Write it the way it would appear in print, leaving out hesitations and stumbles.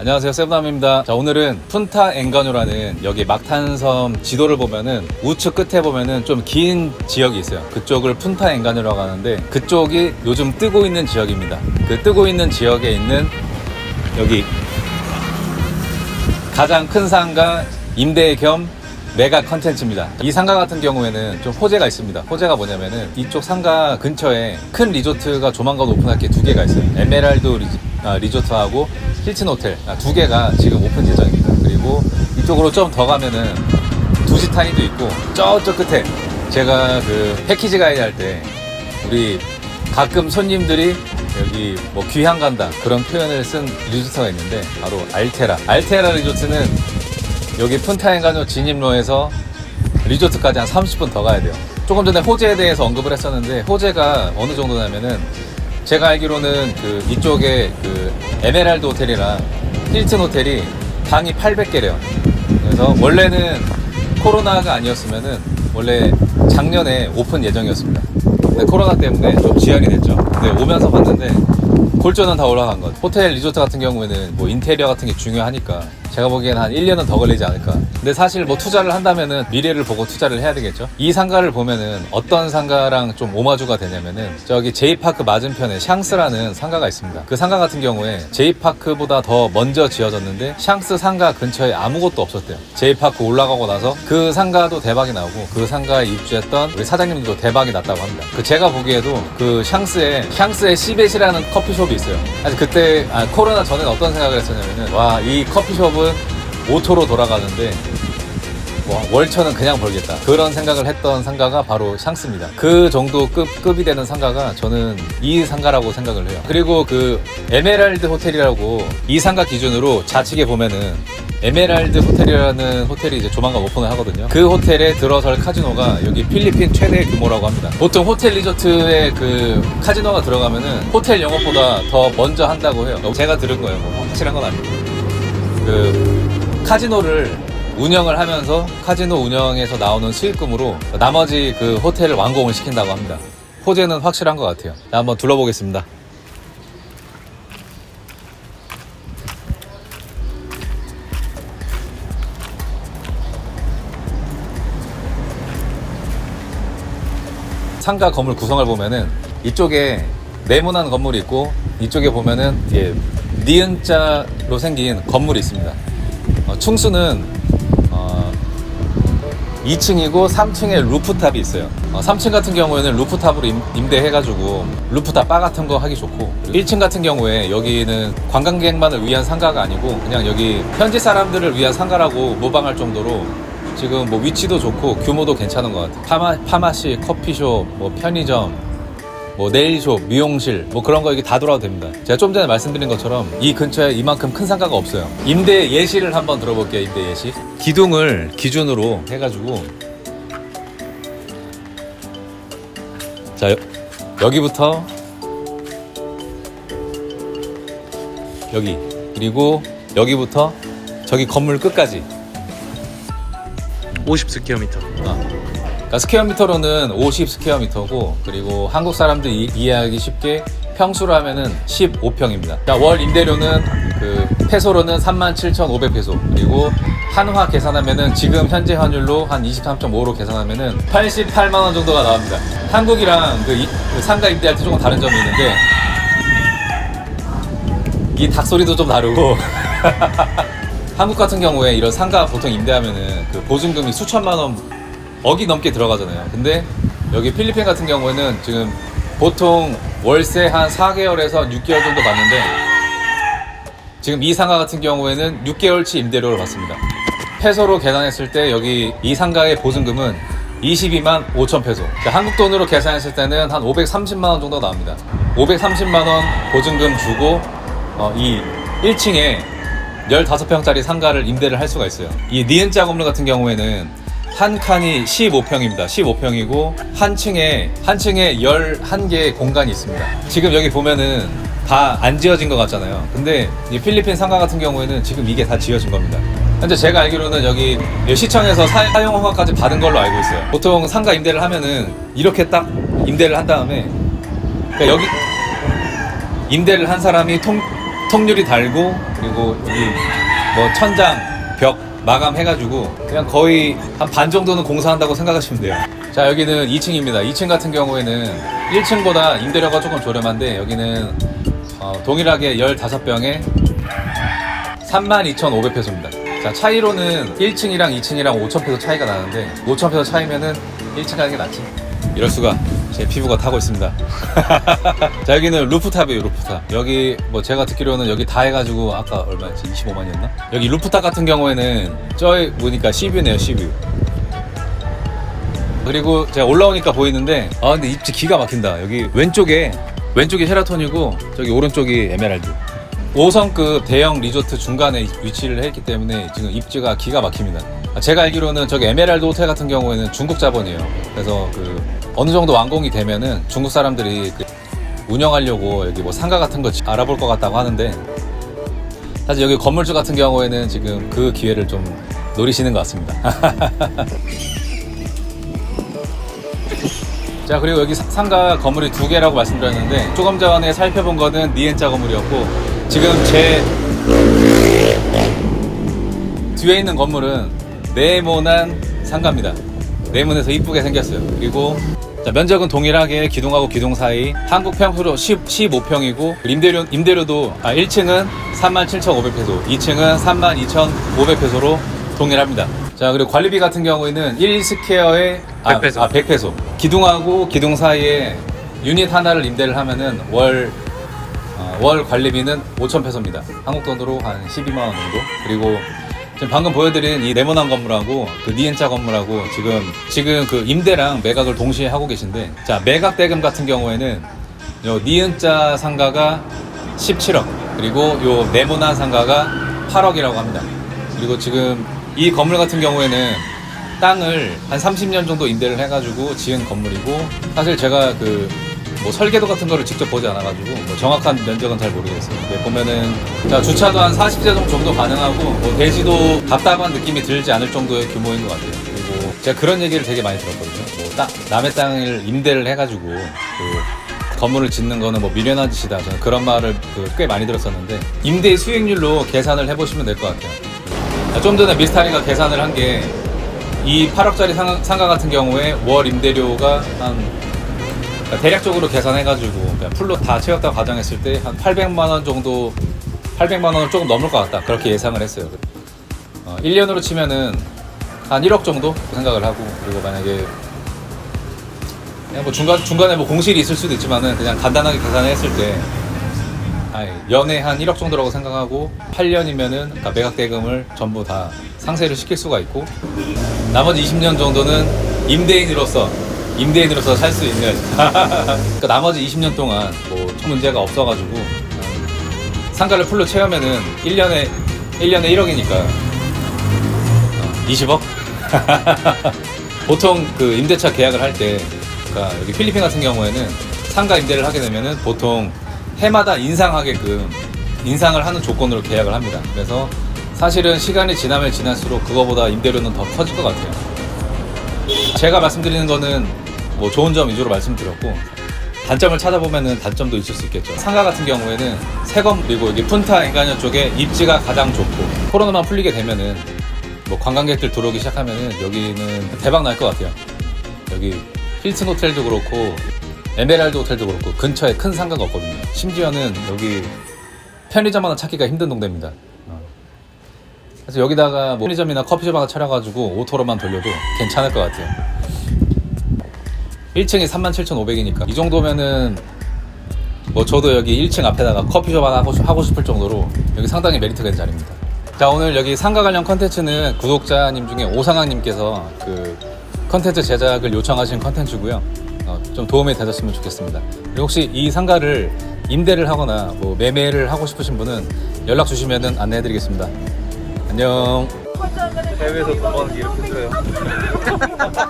안녕하세요, 세븐남입니다. 자, 오늘은 푼타 엥가뇨라는 여기 막탄섬 지도를 보면은 우측 끝에 보면은 좀 긴 지역이 있어요. 그쪽을 푼타 엥가뇨라고 하는데 그쪽이 요즘 뜨고 있는 지역입니다. 그 뜨고 있는 지역에 있는 여기 가장 큰 상가 임대 겸 메가 컨텐츠입니다. 이 상가 같은 경우에는 좀 호재가 있습니다. 호재가 뭐냐면은 이쪽 상가 근처에 큰 리조트가 조만간 오픈할 게 두 개가 있어요. 에메랄드 리조트하고 힐튼 호텔 두 개가 지금 오픈 예정입니다. 그리고 이쪽으로 좀 더 가면은 두지타니도 있고 저쪽 끝에 제가 그 패키지 가이드 할 때 우리 가끔 손님들이 여기 뭐 귀향 간다 그런 표현을 쓴 리조트가 있는데 바로 알테라 리조트는 여기 푼타 엥가뇨 진입로에서 리조트까지 한 30분 더 가야 돼요. 조금 전에 호재에 대해서 언급을 했었는데 호재가 어느 정도냐면은 제가 알기로는 그 이쪽에 그 에메랄드 호텔이랑 힐튼 호텔이 방이 800개래요. 그래서 원래는 코로나가 아니었으면은 원래 작년에 오픈 예정이었습니다. 근데 코로나 때문에 좀 지연이 됐죠. 근데 오면서 봤는데 골조는 다 올라간 것. 호텔 리조트 같은 경우에는 뭐 인테리어 같은 게 중요하니까 제가 보기엔 한 1년은 더 걸리지 않을까. 근데 사실 뭐 투자를 한다면은 미래를 보고 투자를 해야 되겠죠. 이 상가를 보면은 어떤 상가랑 좀 오마주가 되냐면은 저기 제이파크 맞은편에 샹스라는 상가가 있습니다. 그 상가 같은 경우에 제이파크보다 더 먼저 지어졌는데 샹스 상가 근처에 아무것도 없었대요. 제이파크 올라가고 나서 그 상가도 대박이 나고 그 상가에 입주했던 우리 사장님도 대박이 났다고 합니다. 그 제가 보기에도 그 샹스에 시벳이라는 커피숍이 있어요. 사실 그때 코로나 전에는 어떤 생각을 했었냐면은 와, 이 커피숍은 오토로 돌아가는데 월천은 그냥 벌겠다 그런 생각을 했던 상가가 바로 샹스입니다. 그 정도 급이 되는 상가가 저는 이 상가라고 생각을 해요. 그리고 그 에메랄드 호텔이라고 이 상가 기준으로 좌측에 보면은 에메랄드 호텔이라는 호텔이 이제 조만간 오픈을 하거든요. 그 호텔에 들어설 카지노가 여기 필리핀 최대 규모라고 합니다. 보통 호텔 리조트에 그 카지노가 들어가면은 호텔 영업보다 더 먼저 한다고 해요. 제가 들은 거예요. 뭐 확실한 건 아니고 그 카지노를 운영을 하면서 카지노 운영에서 나오는 수익금으로 나머지 그 호텔을 완공을 시킨다고 합니다. 호재는 확실한 것 같아요. 자, 한번 둘러보겠습니다. 상가 건물 구성을 보면은 이쪽에 네모난 건물이 있고 이쪽에 보면은 니은자로 생긴 건물이 있습니다. 층수는 2층이고 3층에 루프탑이 있어요. 3층 같은 경우에는 루프탑으로 임대해가지고 루프탑 바 같은 거 하기 좋고 1층 같은 경우에 여기는 관광객만을 위한 상가가 아니고 그냥 여기 현지 사람들을 위한 상가라고 모방할 정도로 지금 뭐 위치도 좋고 규모도 괜찮은 것 같아요. 파마시, 커피숍, 뭐 편의점, 뭐 네일숍, 미용실 뭐 그런 거 여기 다 돌아도 됩니다. 제가 좀 전에 말씀드린 것처럼 이 근처에 이만큼 큰 상가가 없어요. 임대 예시를 한번 들어볼게요. 임대 예시. 기둥을 기준으로 해가지고 자 여기부터 여기 그리고 여기부터 저기 건물 끝까지 50 스퀘어미터. 그러니까 스퀘어미터로는 50 스퀘어미터고 그리고 한국 사람들이 이해하기 쉽게 평수로 하면은 15평입니다. 자, 월 임대료는 그 페소로는 37,500페소 그리고 한화 계산하면은 지금 현재 환율로 한 23.5로 계산하면은 88만 원 정도가 나옵니다. 한국이랑 그 상가 임대할 때 조금 다른 점이 있는데 이 닭소리도 좀 다르고 한국 같은 경우에 이런 상가 보통 임대하면은 그 보증금이 수천만 원 억이 넘게 들어가잖아요. 근데 여기 필리핀 같은 경우에는 지금 보통 월세 한 4개월에서 6개월 정도 받는데 지금 이 상가 같은 경우에는 6개월치 임대료를 받습니다. 페소로 계산했을 때 여기 이 상가의 보증금은 22만 5천 페소. 한국 돈으로 계산했을 때는 한 530만 원 정도 나옵니다. 530만 원 보증금 주고 이 1층에 15평짜리 상가를 임대를 할 수가 있어요. 이 니은자 건물 같은 경우에는 한 칸이 15평입니다. 15평이고 한 층에 11개의 공간이 있습니다. 지금 여기 보면은 다 안 지어진 것 같잖아요. 근데 이 필리핀 상가 같은 경우에는 지금 이게 다 지어진 겁니다. 현재 제가 알기로는 여기 시청에서 사용 허가까지 받은 걸로 알고 있어요. 보통 상가 임대를 하면은 이렇게 딱 임대를 한 다음에 그러니까 여기 임대를 한 사람이 통유리 달고 그리고 여기 뭐 천장, 벽 마감해가지고 그냥 거의 한 반 정도는 공사한다고 생각하시면 돼요. 자, 여기는 2층입니다. 2층 같은 경우에는 1층보다 임대료가 조금 저렴한데 여기는 동일하게 15병에 32,500페소입니다. 자, 차이로는 1층이랑 2층이랑 5,000페소 차이가 나는데 5,000페소 차이면은 1층 가는 게 낫지. 이럴 수가. 제 피부가 타고 있습니다. 자, 여기는 루프탑이에요. 루프탑. 여기 뭐 제가 듣기로는 여기 다 해가지고 아까 얼마였지? 25만이었나? 여기 루프탑 같은 경우에는 저기 보니까 시뷰네요. 시뷰. 그리고 제가 올라오니까 보이는데 근데 입지 기가 막힌다. 여기 왼쪽이 쉐라톤이고 저기 오른쪽이 에메랄드. 5성급 대형 리조트 중간에 위치를 했기 때문에 지금 입지가 기가 막힙니다. 제가 알기로는 저기 에메랄드 호텔 같은 경우에는 중국 자본이에요. 그래서 그 어느 정도 완공이 되면은 중국 사람들이 그 운영하려고 여기 뭐 상가 같은 거 알아볼 것 같다고 하는데 사실 여기 건물주 같은 경우에는 지금 그 기회를 좀 노리시는 것 같습니다. 자, 그리고 여기 상가 건물이 2개라고 말씀드렸는데 조금 전에 살펴본 거는 니엔자 건물이었고 지금 제 뒤에 있는 건물은 네모난 상가입니다. 네모내서 이쁘게 생겼어요. 그리고 자, 면적은 동일하게 기둥하고 기둥 사이 한국 평수로 15평이고 임대료도 1층은 37,500페소 2층은 32,500페소로 동일합니다. 자, 그리고 관리비 같은 경우에는 1스퀘어에 100페소. 100페소. 기둥하고 기둥 사이에 유닛 하나를 임대를 하면은 월 관리비는 5,000페소입니다. 한국 돈으로 한 12만 원 정도. 그리고 지금 방금 보여드린 이 네모난 건물하고 그 니엔자 건물하고 지금 그 임대랑 매각을 동시에 하고 계신데, 자, 매각 대금 같은 경우에는 요 니엔자 상가가 17억, 그리고 요 네모난 상가가 8억이라고 합니다. 그리고 지금 이 건물 같은 경우에는 땅을 한 30년 정도 임대를 해가지고 지은 건물이고, 사실 제가 뭐 설계도 같은 거를 직접 보지 않아가지고 뭐 정확한 면적은 잘 모르겠어요. 근데 보면은 자, 주차도 한 40대 정도 가능하고 뭐 대지도 답답한 느낌이 들지 않을 정도의 규모인 것 같아요. 그리고 제가 그런 얘기를 되게 많이 들었거든요. 뭐 남의 땅을 임대를 해가지고 그 건물을 짓는 거는 뭐 미련한 짓이다. 저는 그런 말을 꽤 많이 들었었는데 임대 수익률로 계산을 해보시면 될 것 같아요. 자, 좀 전에 미스타리가 계산을 한 게 이 8억짜리 상가 같은 경우에 월 임대료가 대략적으로 계산해가지고 그냥 풀로 다 채웠다고 가정했을 때 한 800만 원 정도, 800만 원은 조금 넘을 것 같다, 그렇게 예상을 했어요. 1년으로 치면은 한 1억 정도 생각을 하고, 그리고 만약에 그냥 뭐 중간에 뭐 공실이 있을 수도 있지만은 그냥 간단하게 계산했을 때 연에 한 1억 정도라고 생각하고 8년이면은 그러니까 매각 대금을 전부 다 상세를 시킬 수가 있고, 나머지 20년 정도는 임대인으로서 살 수 있는 그러니까 나머지 20년 동안 뭐 문제가 없어가지고 상가를 풀로 채우면은 1년에 1억이니까 20억? 보통 그 임대차 계약을 할 때, 그러니까 여기 필리핀 같은 경우에는 상가 임대를 하게 되면은 보통 해마다 인상하게끔 인상을 하는 조건으로 계약을 합니다. 그래서 사실은 시간이 지나면 지날수록 그거보다 임대료는 더 커질 것 같아요. 제가 말씀드리는 거는 뭐 좋은 점 위주로 말씀드렸고, 단점을 찾아보면은 단점도 있을 수 있겠죠. 상가 같은 경우에는 새건, 그리고 여기 푼타 인간녀 쪽에 입지가 가장 좋고, 코로나만 풀리게 되면은 뭐 관광객들 들어오기 시작하면은 여기는 대박 날 것 같아요. 여기 힐튼 호텔도 그렇고 에메랄드 호텔도 그렇고 근처에 큰 상가가 없거든요. 심지어는 여기 편의점 하나 찾기가 힘든 동네입니다. 그래서 여기다가 뭐 편의점이나 커피숍 하나 차려가지고 오토로만 돌려도 괜찮을 것 같아요. 1층이 37,500이니까 이 정도면은 뭐 저도 여기 1층 앞에다가 커피숍 하나 하고 싶을 정도로 여기 상당히 메리트가 있는 자리입니다. 자, 오늘 여기 상가 관련 컨텐츠는 구독자님 중에 오상학님께서 그 컨텐츠 제작을 요청하신 컨텐츠고요. 좀 도움이 되셨으면 좋겠습니다. 그리고 혹시 이 상가를 임대를 하거나 뭐 매매를 하고 싶으신 분은 연락 주시면 안내해드리겠습니다. 안녕. 해외에서 돈 버는 게 이렇게 힘들어요.